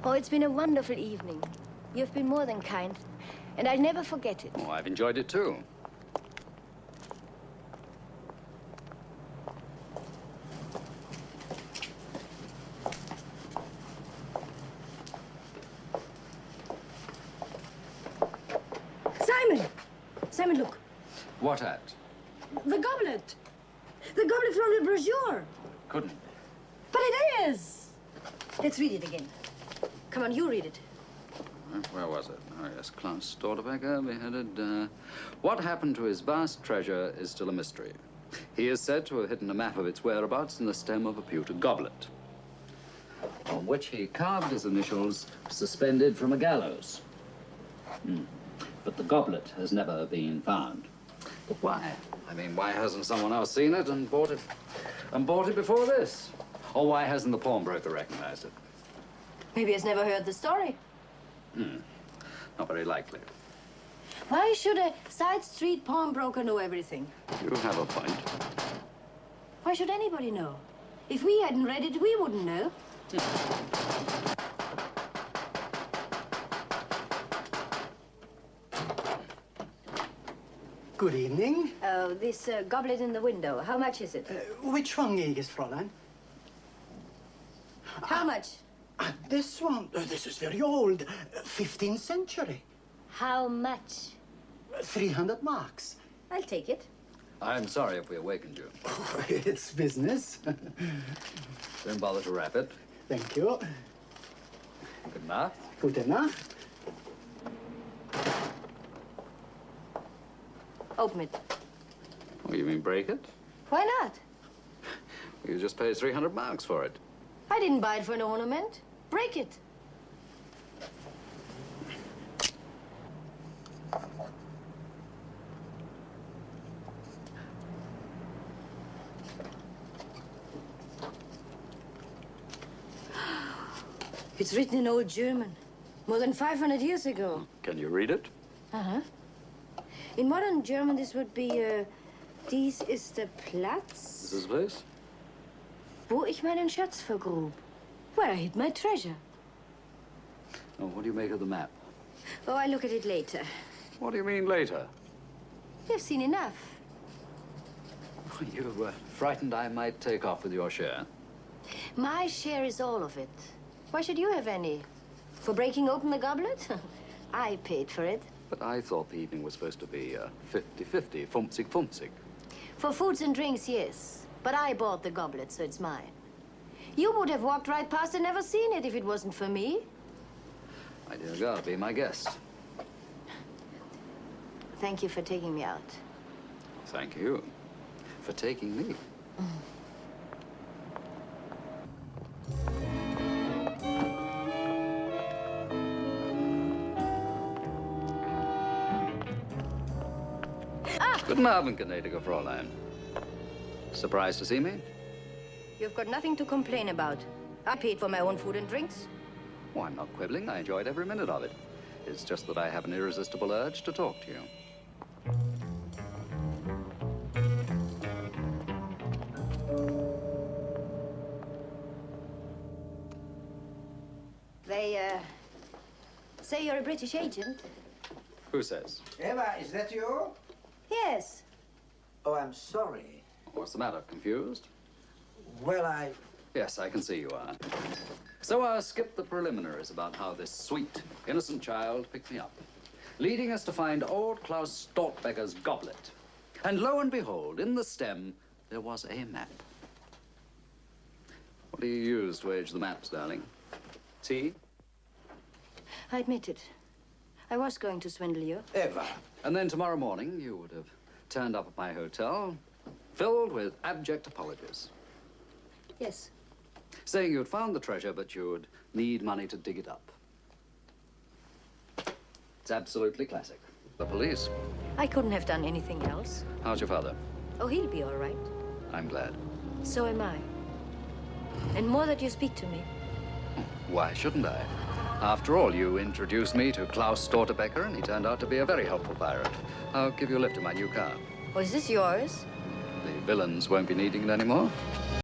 Oh, it's been a wonderful evening. You've been more than kind, and I'll never forget it. Oh, I've enjoyed it too. Simon! Simon, look. What at? The goblet. The goblet from the brochure. Couldn't. But it is. Let's read it again. Come on, you read it. Where was it? Oh, yes, Klaus Stortebecker, beheaded. What happened to his vast treasure is still a mystery. He is said to have hidden a map of its whereabouts in the stem of a pewter goblet, on which he carved his initials, suspended from a gallows. But the goblet has never been found. But why? I mean, why hasn't someone else seen it and bought it before this? Or why hasn't the pawnbroker recognized it? Maybe he's never heard the story. Not very likely. Why should a side street pawnbroker know everything? You have a point. Why should anybody know? If we hadn't read it, we wouldn't know. Good evening. Oh, this goblet in the window. How much is it? Which one, Jägers Fräulein? How much? This one. This is very old. 15th century. How much? 300 marks. I'll take it. I'm sorry if we awakened you. Oh, it's business. Don't bother to wrap it. Thank you. Good night. Gute Nacht. Open it. Oh, you mean break it? Why not? You just paid 300 marks for it. I didn't buy it for an ornament. Break it. It's written in Old German, more than 500 years ago. Can you read it? Uh-huh. In modern German, this would be, dies ist der Platz, Is this the place? wo ich meinen Schatz vergrub, where I hid my treasure. Oh, what do you make of the map? Oh, I'll look at it later. What do you mean later? You've seen enough. You were frightened I might take off with your share. My share is all of it. Why should you have any? For breaking open the goblet? I paid for it. But I thought the evening was supposed to be 50-50, fumzig. For foods and drinks, yes. But I bought the goblet, so it's mine. You would have walked right past and never seen it if it wasn't for me. My dear girl, be my guest. Thank you for taking me out. Thank you for taking me. Guten Abend, gnädige Fräulein. Surprised to see me? You've got nothing to complain about. I paid for my own food and drinks. Oh, I'm not quibbling. I enjoyed every minute of it. It's just that I have an irresistible urge to talk to you. They, say you're a British agent. Who says? Eva, is that you? Yes. Oh, I'm sorry. What's the matter? Confused? Well, Yes, I can see you are. So I'll skip the preliminaries about how this sweet, innocent child picked me up, leading us to find old Klaus Stortbecker's goblet. And lo and behold, in the stem, there was a map. What do you use to age the maps, darling? Tea? I admit it. I was going to swindle you. Eva. And then tomorrow morning, you would have turned up at my hotel, filled with abject apologies, Yes. saying you'd found the treasure, but you'd need money to dig it up. It's absolutely classic. The police. I couldn't have done anything else. How's your father? Oh, he'll be all right. I'm glad. So am I. And more that you speak to me. Why shouldn't I? After all, you introduced me to Klaus Stortebecker, and he turned out to be a very helpful pirate. I'll give you a lift in my new car. Oh, is this yours? The villains won't be needing it anymore.